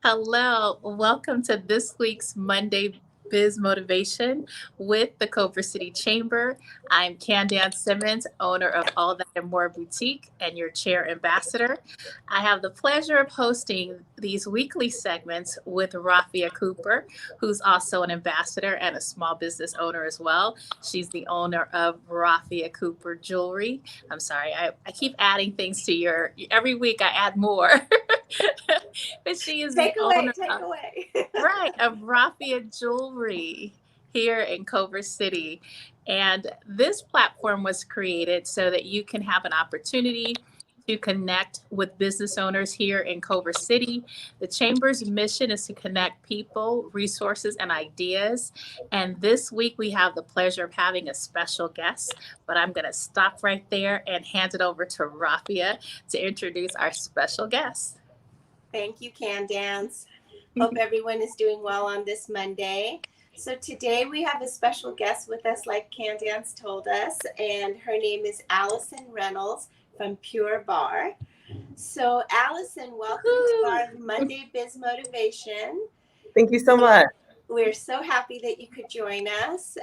Hello, welcome to this week's Monday Biz Motivation with the Culver City Chamber. I'm Candance Simmons, owner of All That and More Boutique and your chair ambassador. I have the pleasure of hosting these weekly segments with Rafia Cooper, who's also an ambassador and a small business owner as well. She's the owner of Rafia Cooper Jewelry. I'm sorry, I keep adding things to every week I add more. But she is the owner of Rafia Jewelry here in Culver City. And this platform was created so that you can have an opportunity to connect with business owners here in Culver City. The Chamber's mission is to connect people, resources, and ideas. And this week we have the pleasure of having a special guest, but I'm going to stop right there and hand it over to Rafia to introduce our special guest. Thank you, Candance. Hope everyone is doing well on this Monday. So today we have a special guest with us, like Candance told us, and her name is Alison Reynolds from Pure Barre. So Alison, welcome to our Monday Biz Motivation. Thank you so much. We're so happy that you could join us.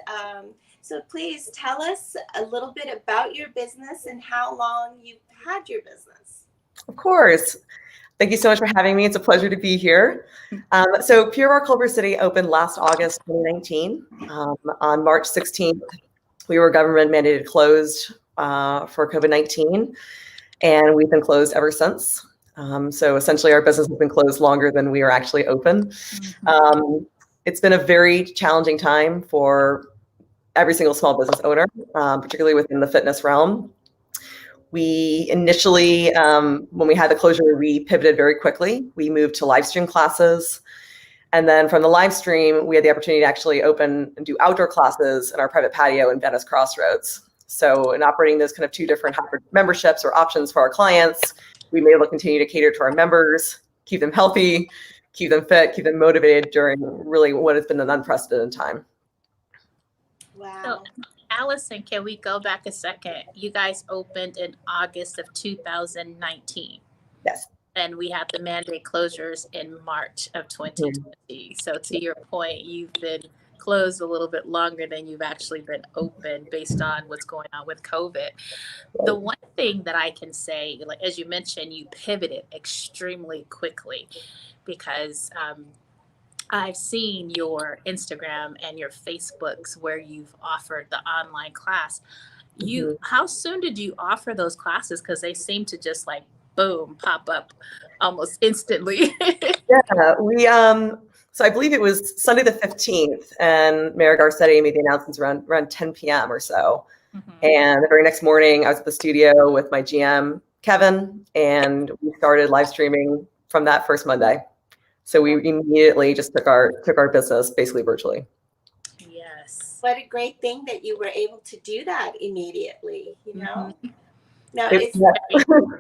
So please tell us a little bit about your business and how long you've had your business. Of course. Thank you so much for having me. It's a pleasure to be here. So Pure Barre Culver City opened last August 2019. On March 16th, we were government mandated closed for COVID-19, and we've been closed ever since. So essentially our business has been closed longer than we are actually open. It's been a very challenging time for every single small business owner, particularly within the fitness realm. We initially, when we had the closure, we pivoted very quickly. We moved to live stream classes. And then from the live stream, we had the opportunity to actually open and do outdoor classes in our private patio in Venice Crossroads. So in operating those kind of two different hybrid memberships or options for our clients, we were able to continue to cater to our members, keep them healthy, keep them fit, keep them motivated during really what has been an unprecedented time. Wow. So, Alison, can we go back a second? You guys opened in August of 2019. Yes. And we had the mandate closures in March of 2020. So to your point, you've been closed a little bit longer than you've actually been open based on what's going on with COVID. The one thing that I can say, like as you mentioned, you pivoted extremely quickly because I've seen your Instagram and your Facebooks where you've offered the online class. How soon did you offer those classes? Because they seem to just like, boom, pop up almost instantly. Yeah, so I believe it was Sunday the 15th, and Mayor Garcetti made the announcements around 10 p.m. or so. And the very next morning, I was at the studio with my GM, Kevin, and we started live streaming from that first Monday. So we immediately just took our business basically virtually. Yes. What a great thing that you were able to do that immediately, you know? Now, It's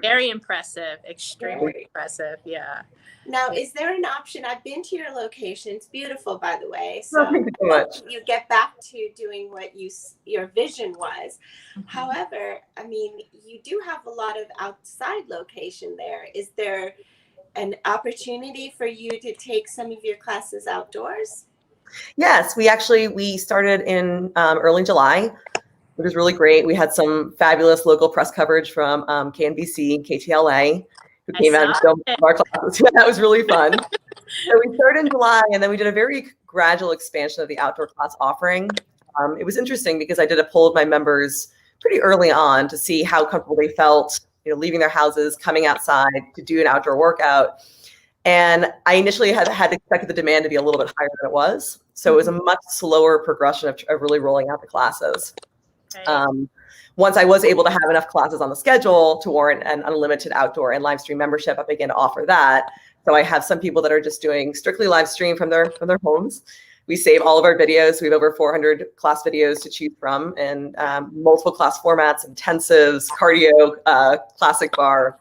very impressive, extremely impressive. Yeah. Now, is there an option? I've been to your location. It's beautiful, by the way. So thank you so much. you get back to doing what your vision was. However, I mean, you do have a lot of outside location there. Is there an opportunity for you to take some of your classes outdoors? Yes, we started in early July, which was really great. We had some fabulous local press coverage from KNBC, KTLA, who came out and filmed our classes. Yeah, that was really fun. So we started in July, and then we did a very gradual expansion of the outdoor class offering. It was interesting because I did a poll of my members pretty early on to see how comfortable they felt, leaving their houses, coming outside to do an outdoor workout. And I initially had expected the demand to be a little bit higher than it was. So it was a much slower progression of really rolling out the classes. Once I was able to have enough classes on the schedule to warrant an unlimited outdoor and live stream membership, I began to offer that. So I have some people that are just doing strictly live stream from their homes. We save all of our videos. We have over 400 class videos to choose from, and multiple class formats, intensives, cardio, classic bar.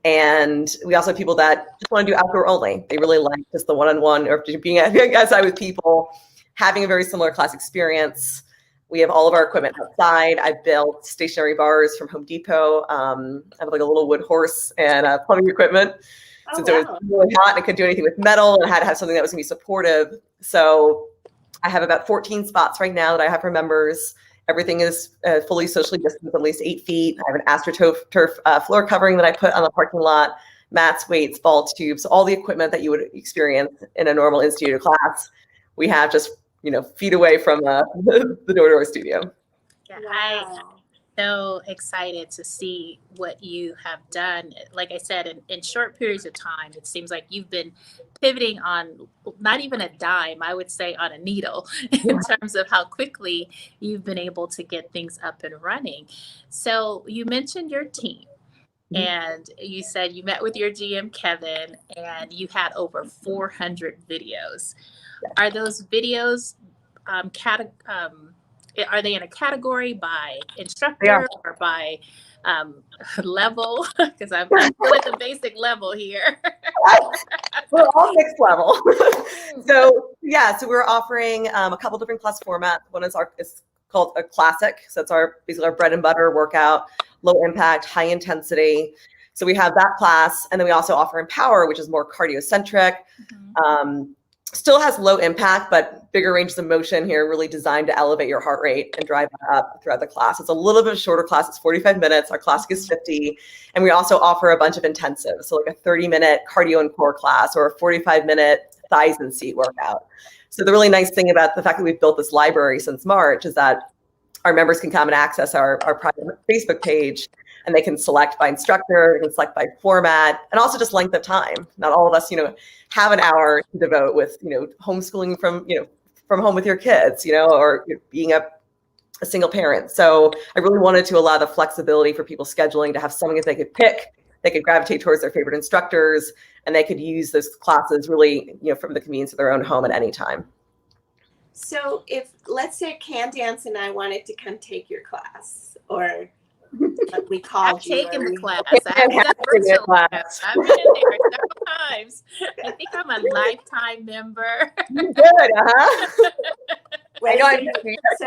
And we also have people that just want to do outdoor only. They really like just the one-on-one or being outside with people, having a very similar class experience We have all of our equipment outside. I've built stationary bars from Home Depot. I have like a little wood horse and plumbing equipment. Oh, Since wow. it was really hot and I couldn't do anything with metal, and I had to have something that was going to be supportive. So I have about 14 spots right now that I have for members. Everything is fully socially distanced, at least 8 feet. I have an AstroTurf floor covering that I put on the parking lot, mats, weights, ball tubes, all the equipment that you would experience in a normal in-studio class. We have just, feet away from the door-to-door studio. Yeah, Wow. I'm so excited to see what you have done. Like I said, in short periods of time, it seems like you've been pivoting on not even a dime, I would say on a needle, in terms of how quickly you've been able to get things up and running. So you mentioned your team. And you said you met with your GM, Kevin, and you had over 400 videos. Are those videos, are they in a category by instructor or by level? Because I'm still at the basic level here. We're all mixed level. So we're offering a couple different class formats. One is it's called a classic. So it's basically our bread and butter workout, low impact, high intensity. So we have that class, and then we also offer Empower, which is more cardio-centric. Still has low impact, but bigger ranges of motion here, really designed to elevate your heart rate and drive that up throughout the class. It's a little bit shorter class. It's 45 minutes. Our classic is 50. And we also offer a bunch of intensives. So like a 30-minute cardio and core class or a 45-minute thighs and seat workout. So the really nice thing about the fact that we've built this library since March is that our members can come and access our private Facebook page, and they can select by instructor, they can select by format, and also just length of time. Not all of us, have an hour to devote with, homeschooling from home with your kids, or being a single parent. So I really wanted to allow the flexibility for people scheduling to have something that they could pick. They could gravitate towards their favorite instructors, and they could use those classes really, from the convenience of their own home at any time. So if, let's say, Candance and I wanted to come take your class, or we called I've you. taken the class. I've I've done virtual class. I've been in there several times. I think I'm a lifetime member. Good, Wait, I so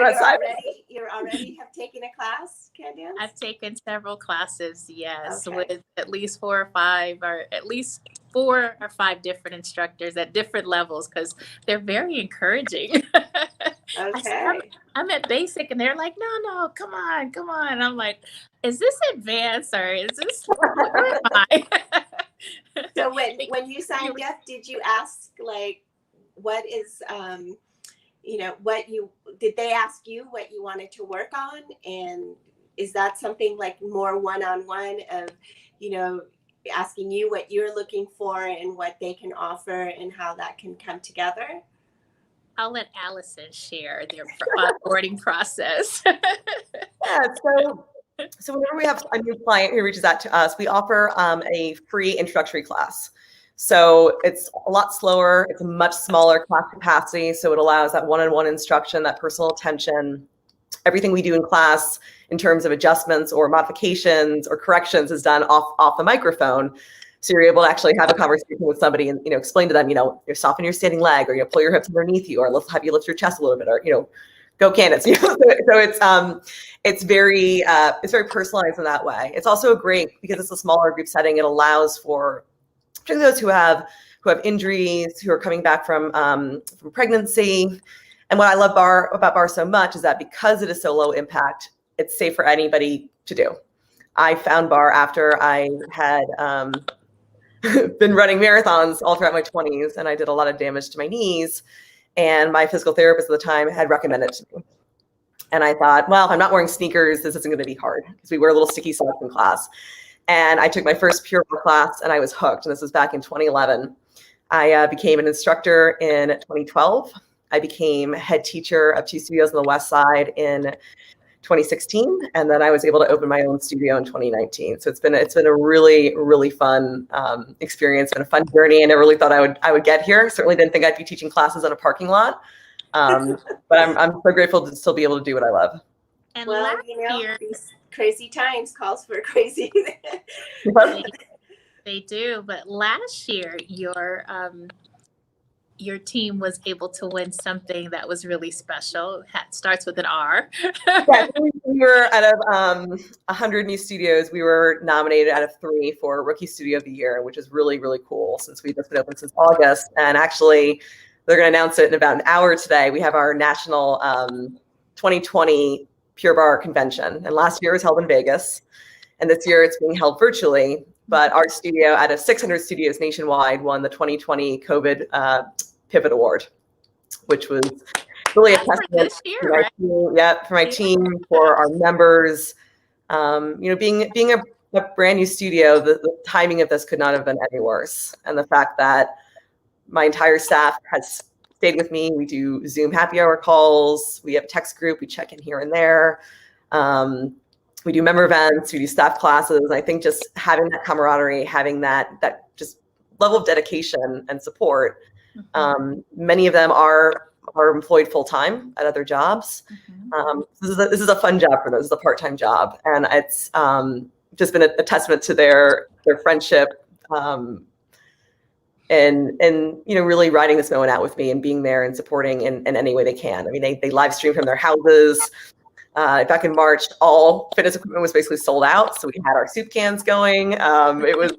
you already have taken a class, Candance? I've taken several classes, yes, Okay. with at least 4 or 5 different instructors at different levels, because they're very encouraging. Okay. I'm at basic, and they're like, no, come on. I'm like, is this advanced, or is this, where am I? So when you signed up, did you ask, like, what is, did they ask you what you wanted to work on? And is that something like more one-on-one of, asking you what you're looking for and what they can offer and how that can come together? I'll let Alison share their onboarding process. So whenever we have a new client who reaches out to us, we offer a free introductory class. So it's a lot slower. It's a much smaller class capacity. So it allows that one-on-one instruction, that personal attention. Everything we do in class in terms of adjustments or modifications or corrections is done off the microphone. So you're able to actually have a conversation with somebody and, explain to them, you soften your standing leg, or pull your hips underneath you, or let's have you lift your chest a little bit, or, go Candance. So it's very personalized in that way. It's also great because it's a smaller group setting. It allows for particularly those who have injuries, who are coming back from pregnancy. And what I love about Barre so much is that because it is so low impact, it's safe for anybody to do. I found Barre after I had been running marathons all throughout my 20s, and I did a lot of damage to my knees. And my physical therapist at the time had recommended it to me. And I thought, well, if I'm not wearing sneakers, this isn't going to be hard, because we wear little sticky socks in class. And I took my first Pure class, and I was hooked. And this was back in 2011. I became an instructor in 2012. I became head teacher of 2 studios on the West Side in 2016, and then I was able to open my own studio in 2019. So it's been a really, really fun experience and a fun journey. I never really thought I would get here. Certainly didn't think I'd be teaching classes in a parking lot. But I'm so grateful to still be able to do what I love. And well, last year, these crazy times calls for crazy. They do, but last year your your team was able to win something that was really special. Starts with an R. Yeah, we were out of 100 new studios. We were nominated out of 3 for Rookie Studio of the Year, which is really, really cool since we've just been open since August. And actually, they're going to announce it in about an hour today. We have our national 2020 Pure Barre convention. And last year was held in Vegas. And this year it's being held virtually. But our studio, out of 600 studios nationwide, won the 2020 COVID Pivot Award, which was really a testament to my team, for my team, for our members. Being a brand new studio, the timing of this could not have been any worse. And the fact that my entire staff has stayed with me. We do Zoom happy hour calls. We have a text group. We check in here and there. We do member events, we do staff classes. I think just having that camaraderie, having that just level of dedication and support. Many of them are employed full time at other jobs. This is a fun job for them. This is a part-time job, and it's just been a testament to their friendship, and really riding this moment out with me and being there and supporting in any way they can. I mean, they live stream from their houses. Back in March, all fitness equipment was basically sold out, so we had our soup cans going. It was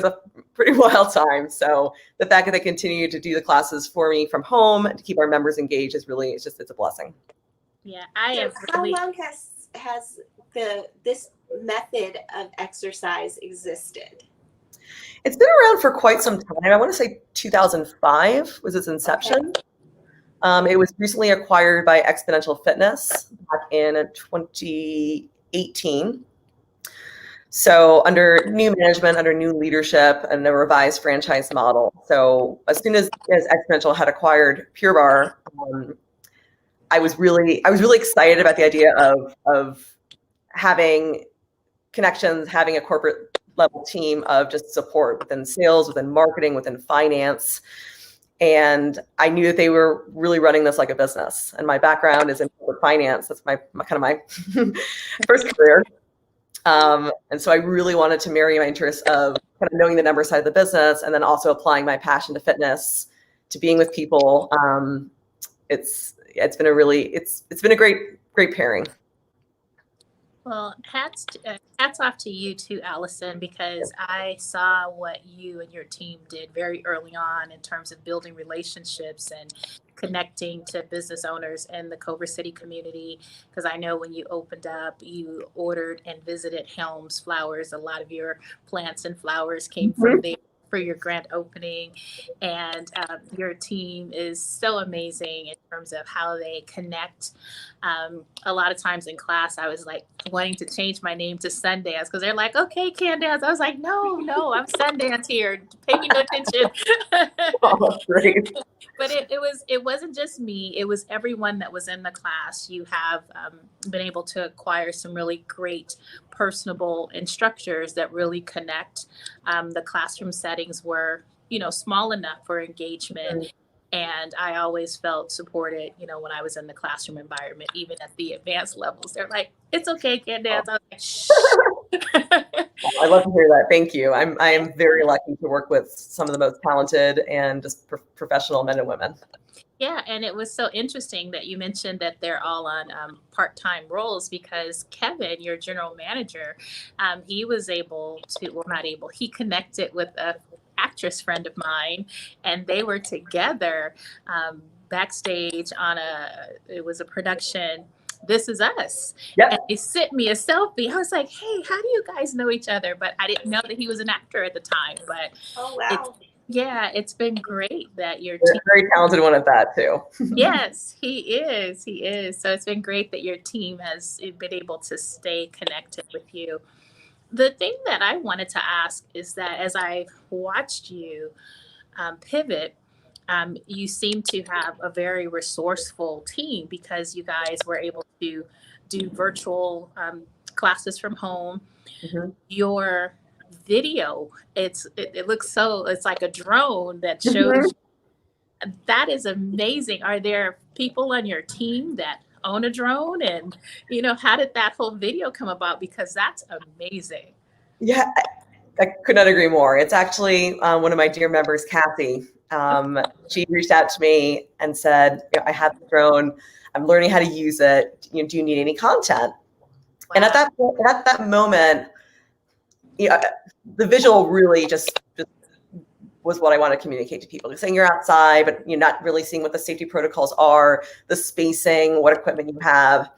a pretty wild time. So the fact that they continue to do the classes for me from home and to keep our members engaged is really it's a blessing. Yeah, How long has this method of exercise existed? It's been around for quite some time. I want to say 2005 was its inception. Okay. It was recently acquired by Exponential Fitness back in 2018. So under new management, under new leadership, and a revised franchise model. So as soon as Exponential had acquired Pure Barre, I was really excited about the idea of having connections, having a corporate level team of just support within sales, within marketing, within finance. And I knew that they were really running this like a business. And my background is in corporate finance. That's my first career. And so I really wanted to marry my interests of kind of knowing the number side of the business and then also applying my passion to fitness, to being with people. It's been a great pairing. Well, hats off to you too, Alison, because I saw what you and your team did very early on in terms of building relationships and connecting to business owners in the Culver City community. Because I know when you opened up, you ordered and visited Helms Flowers. A lot of your plants and flowers came from there for your grand opening, and your team is so amazing in terms of how they connect. A lot of times in class, I was like wanting to change my name to Sundance because they're like, "Okay, Candance." I was like, "No, I'm Sundance here. Pay me no attention." Oh, great. But it wasn't just me. It was everyone that was in the class. You have been able to acquire some really great personable instructors that really connect. The classroom settings were, small enough for engagement. And I always felt supported, when I was in the classroom environment, even at the advanced levels. They're like, "It's okay, Candance." I was like, "Shh." I love to hear that. Thank you. I am very lucky to work with some of the most talented and just professional men and women. Yeah, and it was so interesting that you mentioned that they're all on part-time roles because Kevin, your general manager, he was he connected with a actress friend of mine, and they were together backstage on it was a production, This Is Us. Yep. And they sent me a selfie. I was like, "Hey, how do you guys know each other?" But I didn't know that he was an actor at the time. But oh wow. It's been great that your team. Very talented one at that too. Yes, he is. So it's been great that your team has been able to stay connected with you. The thing that I wanted to ask is that as I watched you pivot, you seem to have a very resourceful team because you guys were able to do virtual classes from home. Your video, it looks it's like a drone that shows. That is amazing. Are there people on your team that own a drone? And, how did that whole video come about? Because that's amazing. Yeah, I could not agree more. It's actually one of my dear members, Kathy. She reached out to me and said, I have the drone. I'm learning how to use it. Do you need any content? Wow. And at that moment, the visual really just was what I want to communicate to people. You're saying you're outside, but you're not really seeing what the safety protocols are, the spacing, what equipment you have.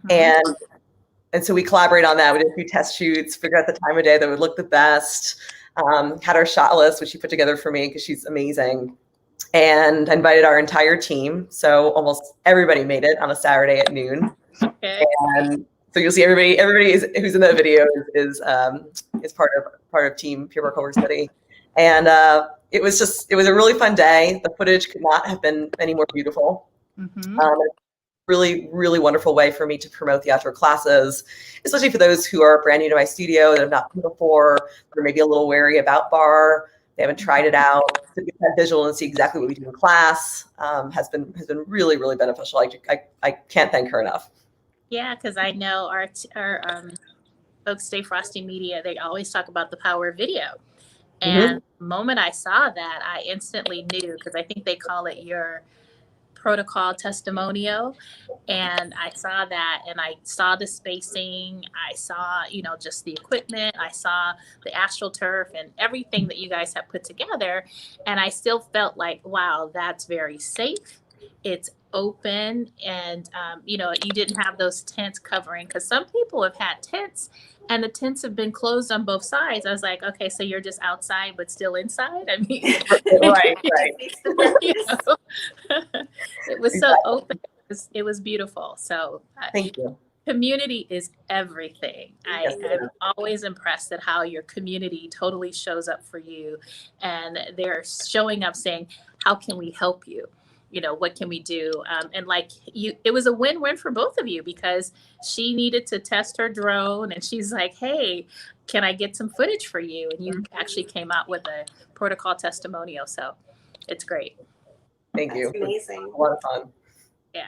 Mm-hmm. And so we collaborated on that. We did a few test shoots, figured out the time of day that would look the best, had our shot list, which she put together for me because she's amazing, and invited our entire team. So almost everybody made it on a Saturday at noon. Okay. And so you'll see everybody who's in that video is part of Team Pure Barre Culver City. And it was a really fun day. The footage could not have been any more beautiful. Mm-hmm. Really, really wonderful way for me to promote the outdoor classes, especially for those who are brand new to my studio that have not been before, or maybe a little wary about Barre. They haven't tried it out. To get that visual and see exactly what we do in class has been really, really beneficial. I can't thank her enough. Yeah, because I know our folks, Stay Frosty Media, they always talk about the power of video. And the moment I saw that, I instantly knew, because I think they call it your protocol testimonial. And I saw that, and I saw the spacing. I saw, just the equipment. I saw the AstroTurf and everything that you guys have put together. And I still felt like, wow, that's very safe. It's open, and you didn't have those tents covering, because some people have had tents and the tents have been closed on both sides. I was like, okay, so you're just outside but still inside. I mean, right. It was so open. It was beautiful. So thank you. Community is everything. I'm always impressed at how your community totally shows up for you, and they're showing up saying, how can we help you? What can we do? And it was a win-win for both of you, because she needed to test her drone, and she's like, hey, can I get some footage for you? And you actually came out with a protocol testimonial. So it's great. Thank you. That's amazing. A lot of fun. Yeah.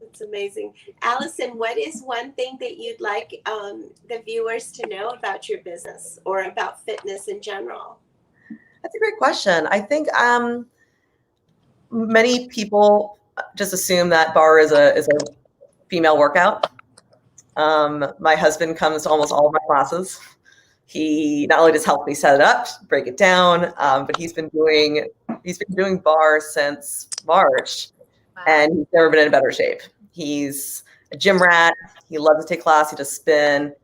It's amazing. Allison, what is one thing that you'd like the viewers to know about your business or about fitness in general? That's a great question. I think many people just assume that Barre is a female workout. My husband comes to almost all of my classes. He not only just helped me set it up, break it down, but he's been doing Barre since March. Wow. And he's never been in better shape. He's a gym rat. He loves to take class. He does spin.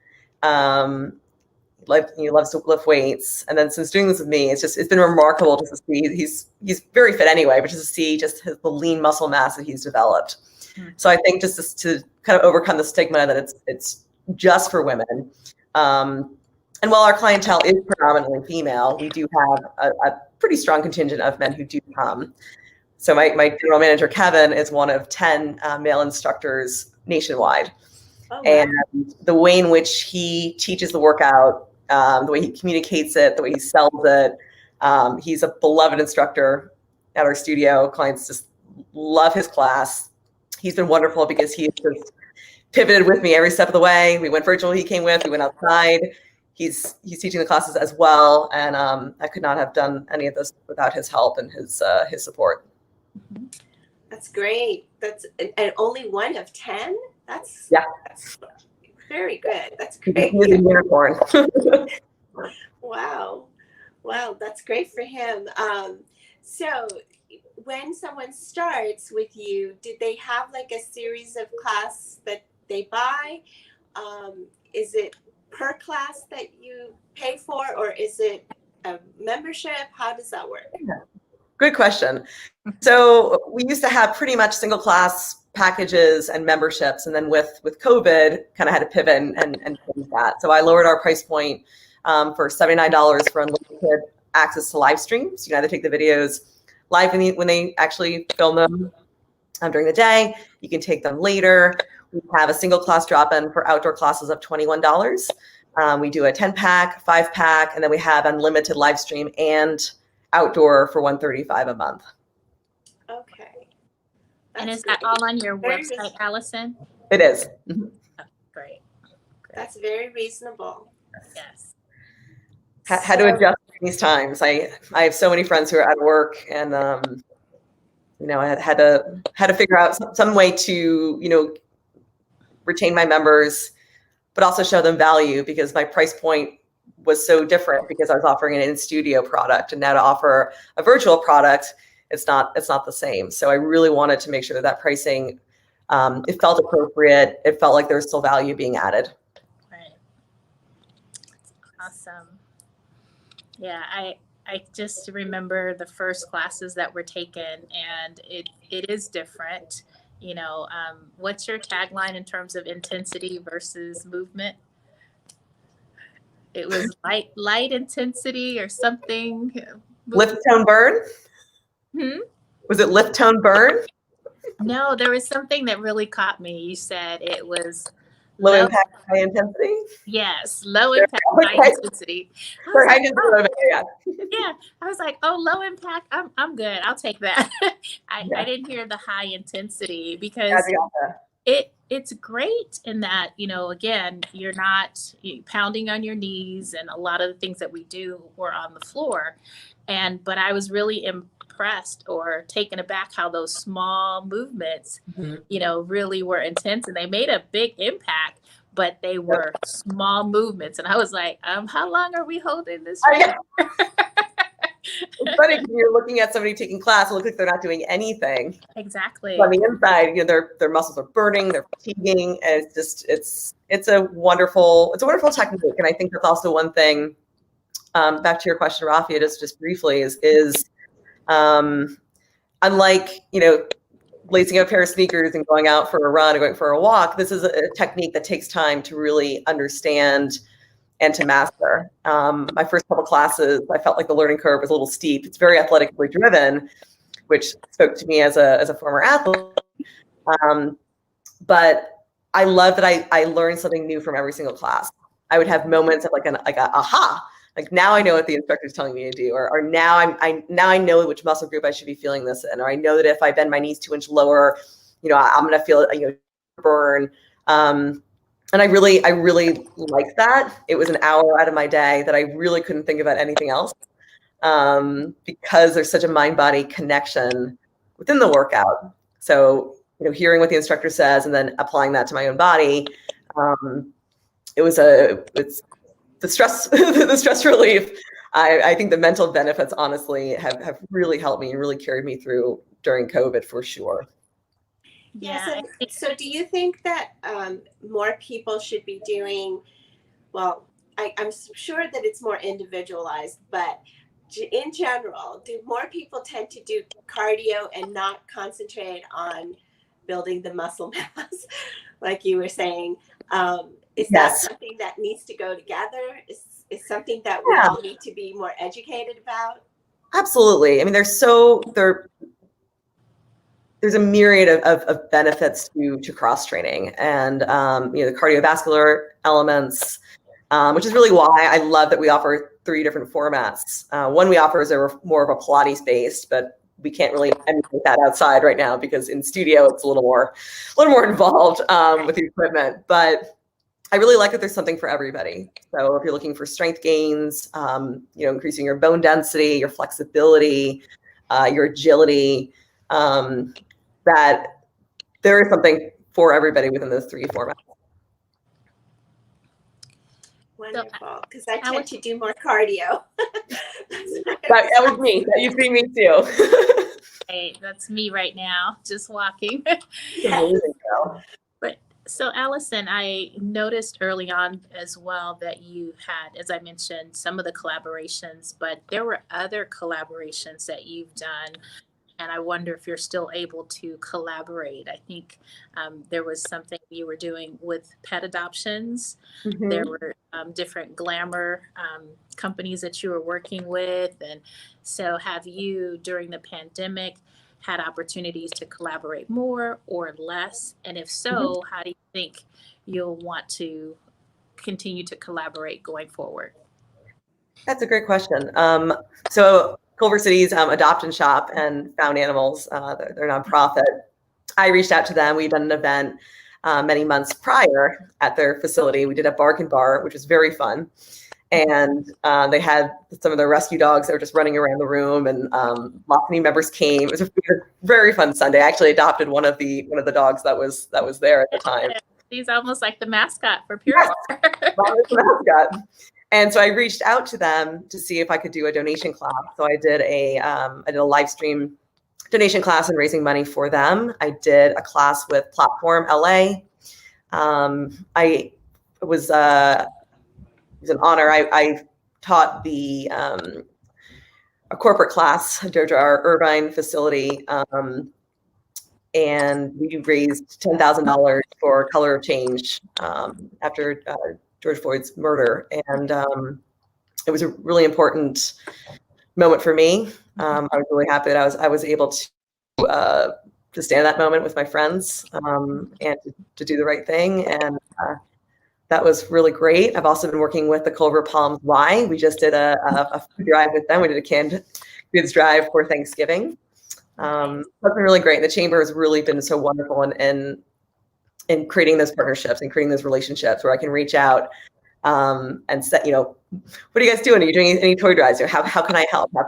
He loves to lift weights. And then since doing this with me, it's been remarkable just to see. He's very fit anyway, but just to see the lean muscle mass that he's developed. Mm-hmm. So I think just to kind of overcome the stigma that it's just for women. And while our clientele is predominantly female, we do have a pretty strong contingent of men who do come. So my general manager, Kevin, is one of 10 male instructors nationwide. Oh, wow. And the way in which he teaches the workout, the way he communicates it, the way he sells it, he's a beloved instructor at our studio. Clients just love his class. He's been wonderful because he's just pivoted with me every step of the way. We went virtual, he came with, we went outside. He's teaching the classes as well. And I could not have done any of this without his help and his support. That's great. That's and only one of 10. That's very good. That's great. He's a unicorn. Wow, that's great for him. So when someone starts with you, did they have like a series of class that they buy? Is it per class that you pay for, or is it a membership? How does that work? Good question. So we used to have pretty much single class packages and memberships. And then with COVID, kind of had to pivot and change that. So I lowered our price point for $79 for unlimited access to live streams. You can either take the videos live when they actually film them during the day. You can take them later. We have a single class drop-in for outdoor classes of $21. We do a 10-pack, 5-pack, and then we have unlimited live stream and outdoor for $135 a month. Okay. And is that all on your website, Allison? It is. Mm-hmm. Oh, great. That's very reasonable. Yes. Had to adjust these times. I have so many friends who are out of work, and I had to figure out some way to retain my members, but also show them value, because my price point was so different because I was offering an in-studio product, and now to offer a virtual product, it's not the same. So I really wanted to make sure that pricing, it felt appropriate. It felt like there was still value being added. Right. Awesome. Yeah, I just remember the first classes that were taken, and it is different. What's your tagline in terms of intensity versus movement? It was light intensity or something. Lift, tone, burn? Was it lift, tone, burn? No, there was something that really caught me. You said it was low impact, high intensity? Yes, low impact, high intensity. Yeah, I was like, oh, low impact, I'm good. I'll take that. I didn't hear the high intensity, because it's great in that, again, you're not pounding on your knees, and a lot of the things that we do were on the floor. But I was really impressed or taken aback how those small movements, really were intense, and they made a big impact, but they were small movements. And I was like, how long are we holding this? It's funny because you're looking at somebody taking class, it looks like they're not doing anything. Exactly. On the inside, their muscles are burning, they're fatiguing, and it's a wonderful technique. And I think that's also one thing. Back to your question, Rafia, just briefly, is unlike lacing up a pair of sneakers and going out for a run or going for a walk, this is a technique that takes time to really understand and to master. My first couple classes, I felt like the learning curve was a little steep. It's very athletically driven, which spoke to me as a former athlete. But I love that I learned something new from every single class. I would have moments of like a aha, like now I know what the instructor is telling me to do, or now I know which muscle group I should be feeling this in, or I know that if I bend my knees 2 inches lower, I'm going to feel burn. And I really liked that. It was an hour out of my day that I really couldn't think about anything else, because there's such a mind-body connection within the workout. So, hearing what the instructor says and then applying that to my own body, it's the stress, the stress relief. I think the mental benefits, honestly, have really helped me and really carried me through during COVID for sure. Yeah. So do you think that more people should be doing, well, I'm sure that it's more individualized, but in general, do more people tend to do cardio and not concentrate on building the muscle mass, like you were saying? Is that something that needs to go together? Is something that we all need to be more educated about? Absolutely. I mean, there's a myriad of benefits to cross training, and the cardiovascular elements, which is really why I love that we offer 3 different formats. One we offer is more of a Pilates based, but we can't really emulate that outside right now because in studio it's a little more involved with the equipment. But I really like that there's something for everybody. So if you're looking for strength gains, increasing your bone density, your flexibility, your agility, that there is something for everybody within those 3 formats. Wonderful, because I tend to do more cardio. that was me. You've seen me too. Hey, that's me right now, just walking. So Alison, I noticed early on as well that you had, as I mentioned, some of the collaborations, but there were other collaborations that you've done. And I wonder if you're still able to collaborate. I think there was something you were doing with pet adoptions. Mm-hmm. There were different glamour companies that you were working with. And so have you, during the pandemic, had opportunities to collaborate more or less? And if so, mm-hmm. how do you think you'll want to continue to collaborate going forward? That's a great question. So Culver City's Adopt and Shop and Found Animals, their nonprofit, I reached out to them. We'd done an event many months prior at their facility. We did a bargain bar, which was very fun. And they had some of their rescue dogs that were just running around the room, and lots of new members came. It was a very fun Sunday. I actually adopted one of the dogs that was there at the time. He's almost like the mascot for Pure Barre. Mascot. And so I reached out to them to see if I could do a donation class. So I did a live stream donation class and raising money for them. I did a class with Platform LA. It was an honor. I taught a corporate class at our Irvine facility, and we raised $10,000 for Color of Change after George Floyd's murder, and it was a really important moment for me. I was really happy that I was able to stand in that moment with my friends and to do the right thing, and that was really great. I've also been working with the Culver Palms Y. We just did a food drive with them. We did a canned goods drive for Thanksgiving. That's been really great. The chamber has really been so wonderful in creating those partnerships and creating those relationships where I can reach out and set, what are you guys doing? Are you doing any toy drives? How can I help? How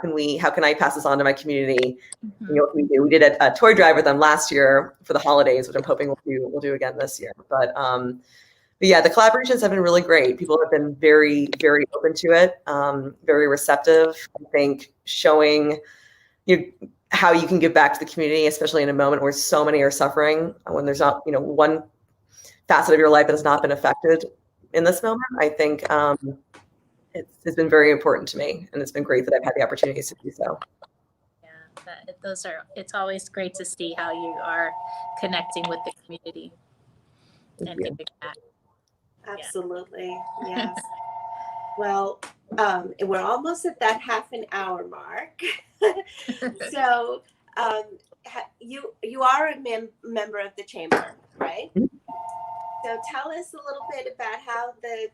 can I pass this on to my community? Mm-hmm. What we do. We did a toy drive with them last year for the holidays, which I'm hoping we'll do again this year. But yeah, the collaborations have been really great. People have been very, very open to it, very receptive. I think showing how you can give back to the community, especially in a moment where so many are suffering, when there's not, one facet of your life that has not been affected in this moment. I think it's been very important to me, and it's been great that I've had the opportunities to do so. Yeah, it's always great to see how you are connecting with the community and giving back. Absolutely. Yeah. Yes. Well, we're almost at that half an hour mark. So you are a member of the chamber, right? Mm-hmm. So tell us a little bit about how the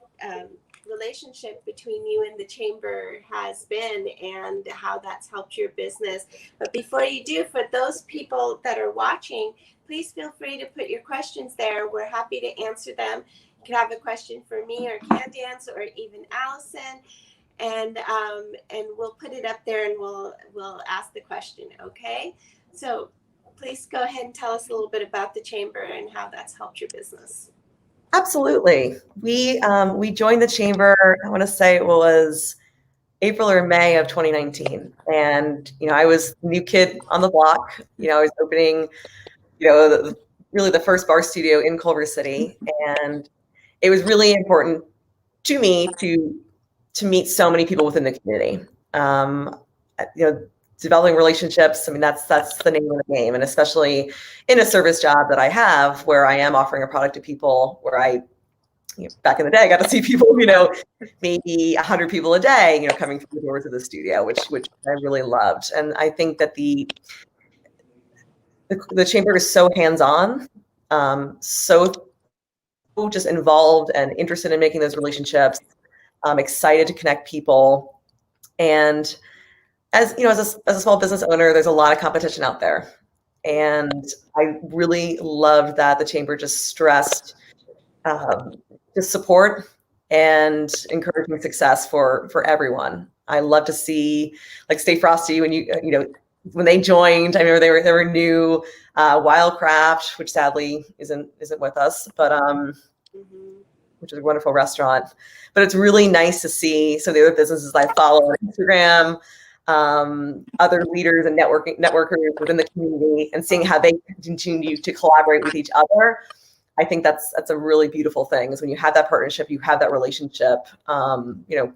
relationship between you and the chamber has been and how that's helped your business. But before you do, for those people that are watching, please feel free to put your questions there. We're happy to answer them. You can have a question for me or Candance or even Alison, and we'll put it up there and we'll ask the question. Okay, so please go ahead and tell us a little bit about the chamber and how that's helped your business. Absolutely. We joined the chamber, I want to say it was April or May of 2019, and I was the new kid on the block. I was opening really the first bar studio in Culver City, and it was really important to me to meet so many people within the community. Developing relationships. I mean, that's the name of the game, and especially in a service job that I have, where I am offering a product to people, where I, back in the day, I got to see people, maybe 100 people a day, coming through the doors of the studio, which I really loved. And I think that the chamber is so hands-on, so just involved and interested in making those relationships. I'm excited to connect people. And as a small business owner, there's a lot of competition out there. And I really loved that the chamber just stressed just support and encouraging success for everyone. I love to see, like, Stay Frosty, when they joined. I remember they were new. Wildcraft, which sadly isn't with us, but which is a wonderful restaurant. But it's really nice to see some of the other businesses I follow on Instagram, other leaders and networkers within the community, and seeing how they continue to collaborate with each other. I think that's a really beautiful thing, is when you have that partnership, you have that relationship,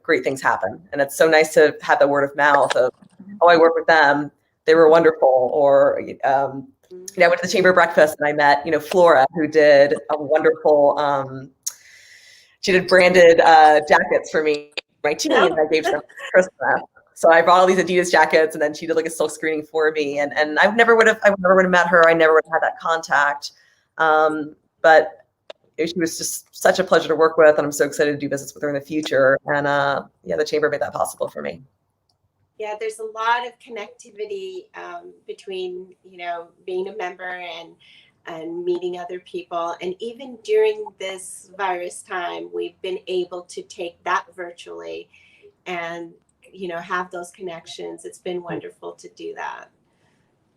great things happen. And it's so nice to have the word of mouth of, oh, I work with them, they were wonderful. Or, I went to the chamber breakfast and I met, Flora, who did a wonderful, she did branded jackets for me, my team, and I gave them Christmas. So I brought all these Adidas jackets, and then she did like a silk screening for me. And I never would have met her. I never would have had that contact. But she was just such a pleasure to work with, and I'm so excited to do business with her in the future. And the chamber made that possible for me. Yeah, there's a lot of connectivity between, being a member and and meeting other people. And even during this virus time, we've been able to take that virtually and, have those connections. It's been wonderful to do that.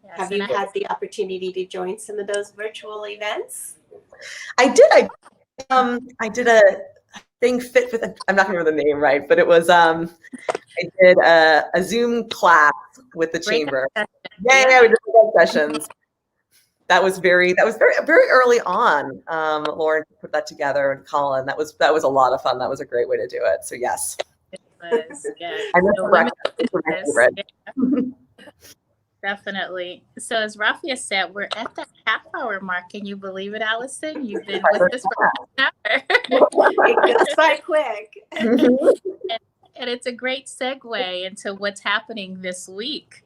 Yes, Have you had the opportunity to join some of those virtual events? I did. I did a thing fit with, I'm not going to remember the name right, but it was, I did a Zoom class with the chamber. Yeah, we did sessions. That was very early on. Lauren put that together, and Colin. That was a lot of fun. That was a great way to do it. So yes. It was, yeah. I miss the breakfast. Definitely. So as Rafia said, we're at that half-hour mark. Can you believe it, Allison? You've been with us for an hour. It goes by quick. And it's a great segue into what's happening this week.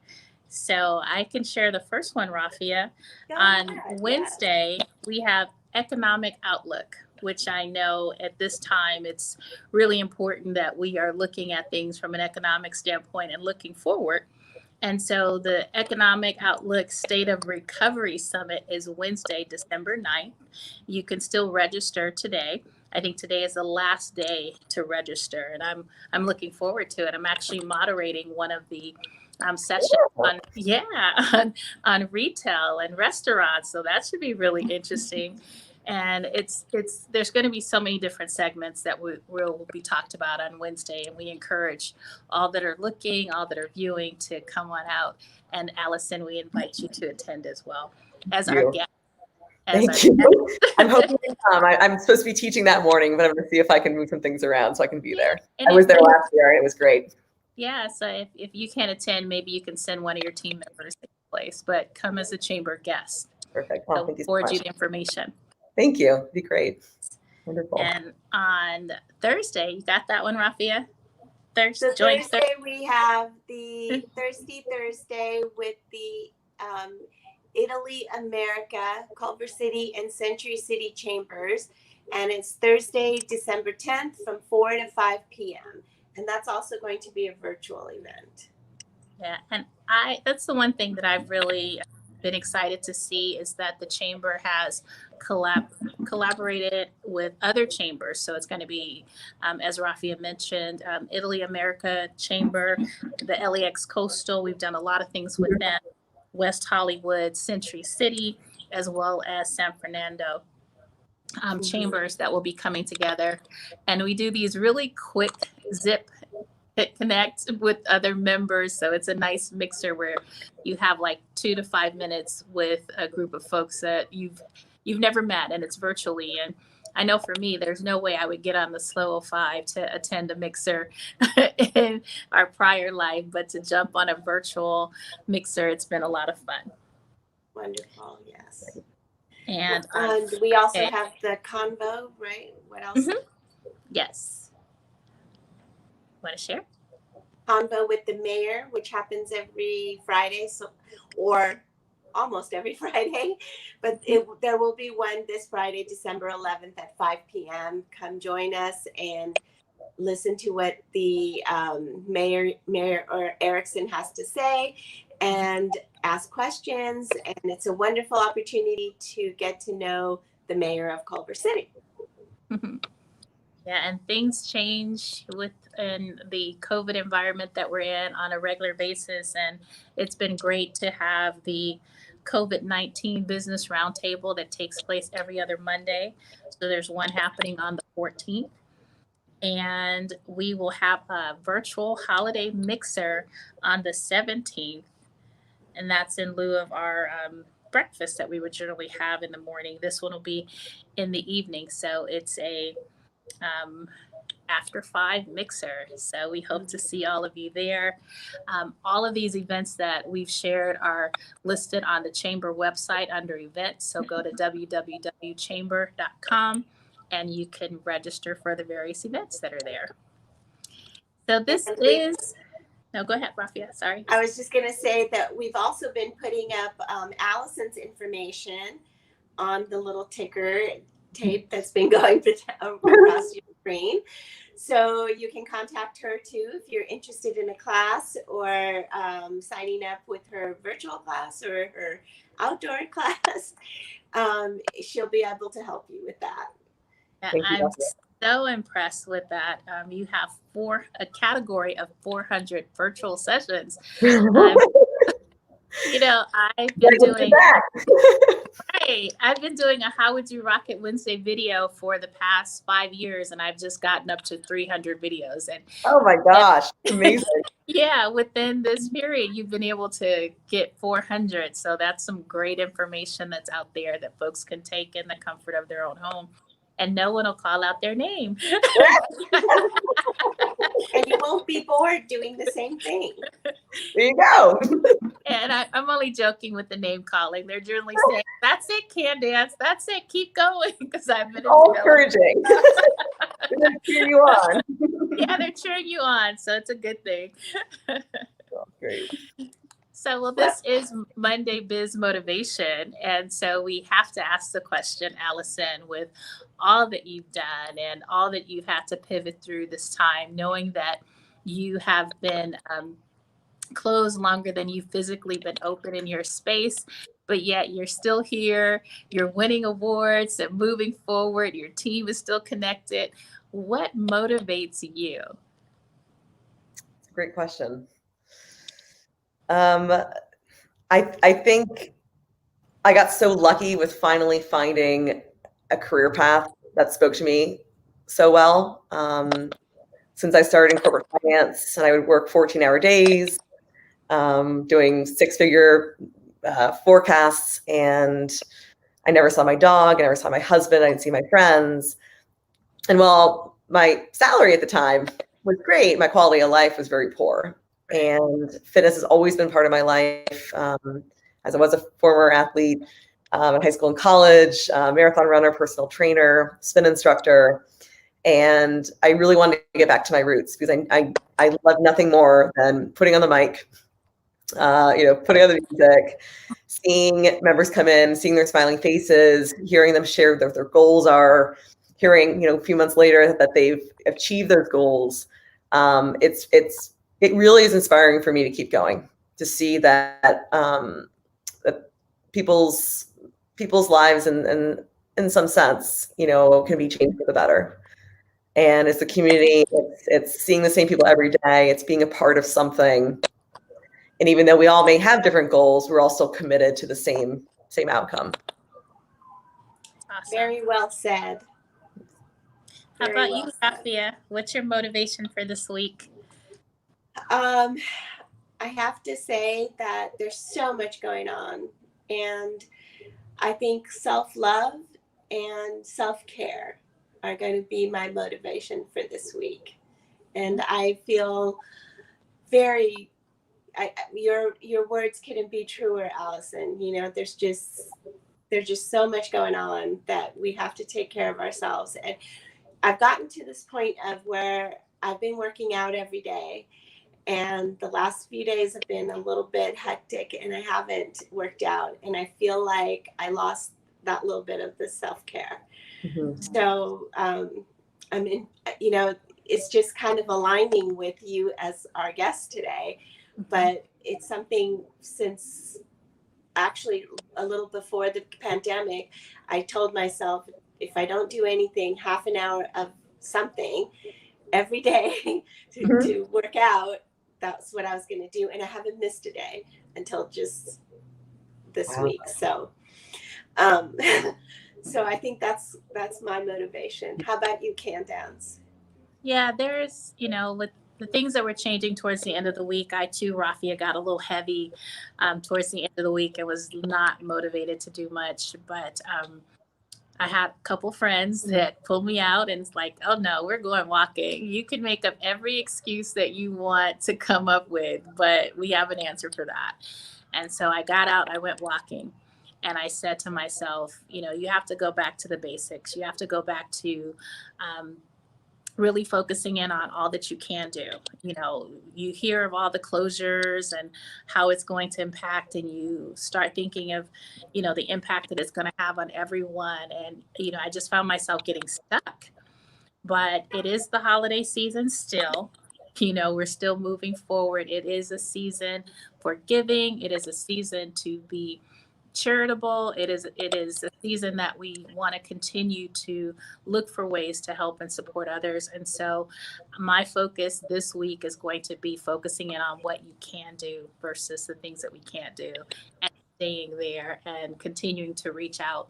So I can share the first one, Rafia. On Wednesday, we have Economic Outlook, which I know at this time it's really important that we are looking at things from an economic standpoint and looking forward. And so the Economic Outlook State of Recovery Summit is Wednesday, December 9th. You can still register today. I think today is the last day to register, and I'm looking forward to it. I'm actually moderating one of the sessions on retail and restaurants, so that should be really interesting. And there's going to be so many different segments that will be talked about on Wednesday, and we encourage all that are looking, all that are viewing to come on out. And Allison, we invite you to attend as well as our guest. Thank you. I'm hoping to come. I'm supposed to be teaching that morning, but I'm going to see if I can move some things around so I can be there. I was there last year, and it was great. Yeah, so if you can't attend, maybe you can send one of your team members to the place, but come as a chamber guest. Perfect. They'll forward you the information. Thank you. It'd be great. Wonderful. And on Thursday, you got that one, Rafia? Thursday we have the Thirsty Thursday with the Italy America, Culver City, and Century City Chambers. And it's Thursday, December 10th from 4 to 5 p.m. And that's also going to be a virtual event. Yeah, and that's the one thing that I've really been excited to see is that the chamber has collaborated with other chambers. So it's going to be, as Rafia mentioned, Italy America Chamber, the LAX Coastal. We've done a lot of things with them. West Hollywood, Century City, as well as San Fernando chambers that will be coming together. And we do these really quick zip connect with other members. So it's a nice mixer where you have like 2 to 5 minutes with a group of folks that you've never met, and it's virtually. And I know for me, there's no way I would get on the Slow 05 to attend a mixer in our prior life, but to jump on a virtual mixer, it's been a lot of fun. Wonderful, yes. And we also have the convo, right? What else? Mm-hmm. Yes. Want to share? Convo with the mayor, which happens every Friday, or almost every Friday, but there will be one this Friday, December 11th at 5 p.m. Come join us and listen to what the Mayor or Erickson has to say and ask questions. And it's a wonderful opportunity to get to know the mayor of Culver City. Yeah, and things change within the COVID environment that we're in on a regular basis. And it's been great to have the COVID-19 business roundtable that takes place every other Monday. So there's one happening on the 14th. And we will have a virtual holiday mixer on the 17th. And that's in lieu of our breakfast that we would generally have in the morning. This one will be in the evening. So it's a after 5 mixer. So we hope to see all of you there. All of these events that we've shared are listed on the chamber website under events. So go to www.chamber.com and you can register for the various events that are there. So this is, no, go ahead, Rafia, sorry. I was just going to say that we've also been putting up Allison's information on the little ticker tape that's been going across your screen. So you can contact her too if you're interested in a class or signing up with her virtual class or her outdoor class. she'll be able to help you with that. I'm so impressed with that. You have a category of 400 virtual sessions. You know, I've been doing I've been doing a How Would You Rock It Wednesday video for the past 5 years, and I've just gotten up to 300 videos. And oh my gosh, amazing! Yeah, within this period, you've been able to get 400. So that's some great information that's out there that folks can take in the comfort of their own home, and no one will call out their name. And you won't be bored doing the same thing. There you go. And I'm only joking with the name calling. They're generally saying, "That's it, Candance. That's it. Keep going." Because I've been all encouraging. They're cheering you on. Yeah, they're cheering you on, so it's a good thing. Oh, great. So, well, this is Monday Biz Motivation, and so we have to ask the question, Alison, with all that you've done and all that you've had to pivot through this time, knowing that you have been closed longer than you've physically been open in your space, but yet you're still here, you're winning awards and moving forward, your team is still connected. What motivates you? It's a great question. I think I got so lucky with finally finding a career path that spoke to me so well. Since I started in corporate finance, and I would work 14-hour days, doing six-figure forecasts, and I never saw my dog, I never saw my husband, I didn't see my friends. And while my salary at the time was great, my quality of life was very poor. And fitness has always been part of my life, as I was a former athlete in high school and college, marathon runner, personal trainer, spin instructor. And I really wanted to get back to my roots because I love nothing more than putting on the mic, putting on the music, seeing members come in, seeing their smiling faces, hearing them share what their goals are, hearing, a few months later that they've achieved those goals. It really is inspiring for me to keep going, to see that that people's lives and in some sense, can be changed for the better. And it's the community, it's seeing the same people every day, it's being a part of something. And even though we all may have different goals, we're all still committed to the same outcome. Awesome. Very well said. How about you, Rafia? What's your motivation for this week? I have to say that there's so much going on, and I think self-love and self-care are going to be my motivation for this week. And I feel your words couldn't be truer, Alison. There's just so much going on that we have to take care of ourselves. And I've gotten to this point of where I've been working out every day, and the last few days have been a little bit hectic and I haven't worked out, and I feel like I lost that little bit of the self-care. Mm-hmm. So it's just kind of aligning with you as our guest today, but it's something since actually a little before the pandemic, I told myself, if I don't do anything, half an hour of something every day to work out, that's what I was going to do. And I haven't missed a day until just this week. So, so I think that's my motivation. How about you, Candance? Yeah, there's, with the things that were changing towards the end of the week, I too, Rafia, got a little heavy towards the end of the week. I was not motivated to do much, but I had a couple friends that pulled me out, and it's like, oh no, we're going walking. You can make up every excuse that you want to come up with, but we have an answer for that. And so I got out, I went walking, and I said to myself, you have to go back to the basics. You have to go back to really focusing in on all that you can do. You hear of all the closures and how it's going to impact, and you start thinking of, the impact that it's going to have on everyone. And, I just found myself getting stuck. But it is the holiday season still. We're still moving forward. It is a season for giving. It is a season to be charitable. It is a season that we want to continue to look for ways to help and support others. And so my focus this week is going to be focusing in on what you can do versus the things that we can't do, and staying there and continuing to reach out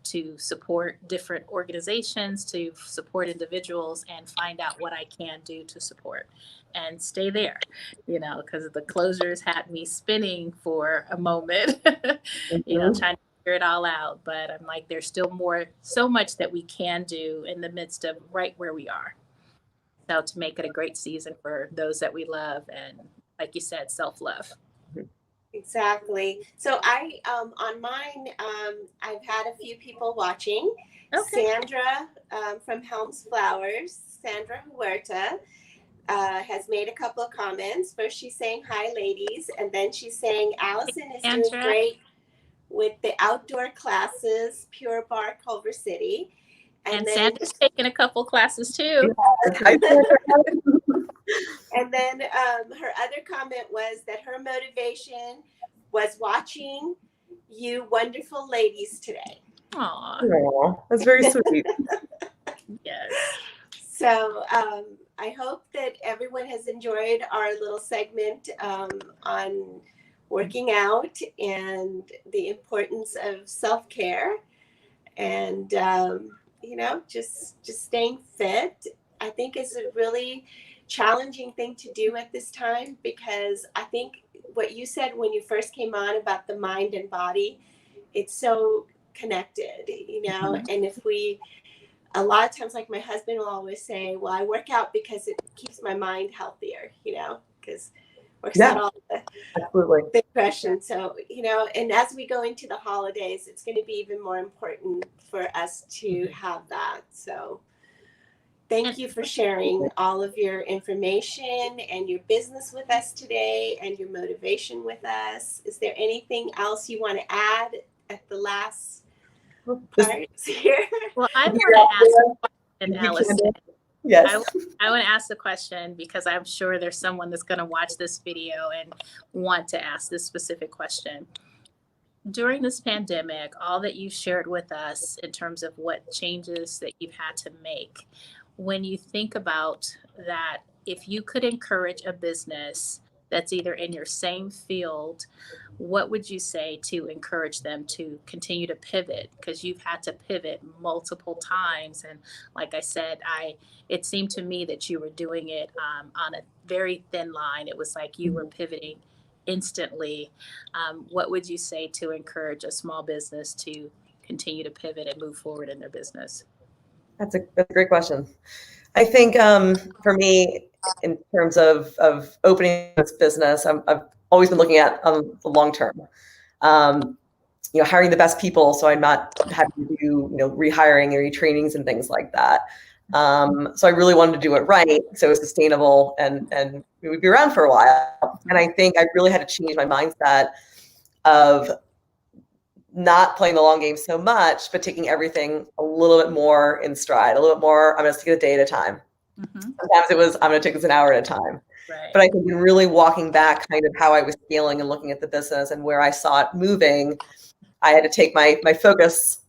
to support different organizations, to support individuals, and find out what I can do to support and stay there, because the closures had me spinning for a moment, trying to figure it all out. But I'm like, there's still so much that we can do in the midst of right where we are. So to make it a great season for those that we love, and like you said, self-love. Exactly. So on mine, I've had a few people watching. Okay. Sandra from Helms Flowers, Sandra Huerta, has made a couple of comments. First, she's saying, "Hi, ladies," and then she's saying, "Alison is doing great with the outdoor classes, Pure Barre, Culver City." And then Sandra's taking a couple classes too. And then her other comment was that her motivation was watching you wonderful ladies today. Aww, that's very sweet. Yes. So I hope that everyone has enjoyed our little segment on working out and the importance of self-care and, just staying fit. I think is a really challenging thing to do at this time, because I think what you said when you first came on about the mind and body, it's so connected, Mm-hmm. and if a lot of times, like my husband will always say, well, I work out because it keeps my mind healthier, because works out all the depression. So, and as we go into the holidays, it's going to be even more important for us to have that. So thank you for sharing all of your information and your business with us today and your motivation with us. Is there anything else you want to add at the last parts here? Well, I want to ask an Alison. Yes. I want to ask the question because I'm sure there's someone that's going to watch this video and want to ask this specific question. During this pandemic, all that you've shared with us in terms of what changes that you've had to make, when you think about that, if you could encourage a business that's either in your same field, what would you say to encourage them to continue to pivot? Because you've had to pivot multiple times. And like I said, it seemed to me that you were doing it on a very thin line. It was like you were pivoting instantly. What would you say to encourage a small business to continue to pivot and move forward in their business? That's a great question. I think for me, in terms of opening this business, I've always been looking at the long term. Hiring the best people, so I'm not having to do rehiring and retrainings and things like that. So I really wanted to do it right, so it was sustainable and we would be around for a while. And I think I really had to change my mindset of not playing the long game so much, but taking everything a little bit more in stride, a little bit more. I'm going to take it a day at a time. Mm-hmm. Sometimes it was, I'm going to take this an hour at a time. Right. But I think in really walking back kind of how I was scaling and looking at the business and where I saw it moving, I had to take my focus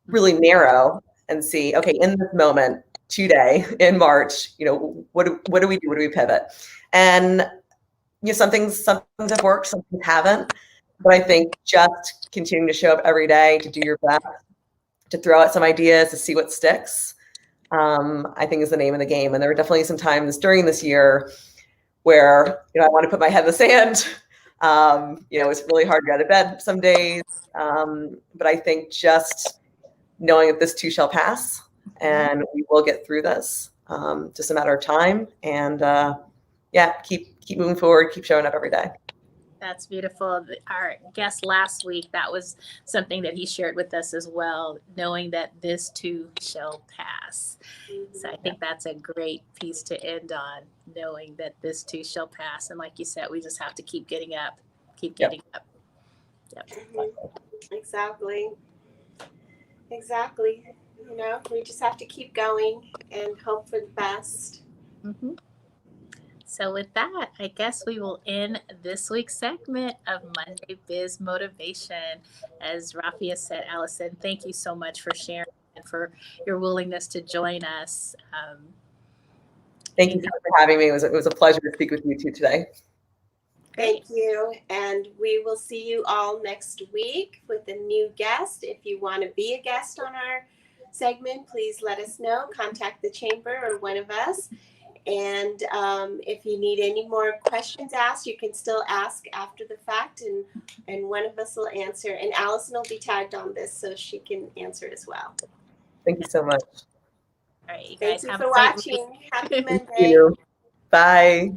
really narrow and see, okay, in this moment today in March, what do we do? What do we pivot? And some things have worked, some things haven't. But I think just continuing to show up every day, to do your best, to throw out some ideas, to see what sticks, I think is the name of the game. And there were definitely some times during this year where, I want to put my head in the sand. It's really hard to get out of bed some days. But I think just knowing that this too shall pass and we will get through this, just a matter of time. And keep moving forward, keep showing up every day. That's beautiful. Our guest last week, that was something that he shared with us as well, knowing that this too shall pass. So I think that's a great piece to end on, knowing that this too shall pass. And like you said, we just have to keep getting up, up. Yep. Exactly. We just have to keep going and hope for the best. Mm-hmm. So with that, I guess we will end this week's segment of Monday Biz Motivation. As Rafia said, Allison, thank you so much for sharing and for your willingness to join us. Thank you for having me. It was a pleasure to speak with you two today. Thank you. And we will see you all next week with a new guest. If you want to be a guest on our segment, please let us know. Contact the chamber or one of us. And if you need any more questions asked, you can still ask after the fact, and one of us will answer. And Allison will be tagged on this so she can answer as well. Thank you so much. All right, you Thank guys you have for a great watching. Happy Thank Monday. you. Bye.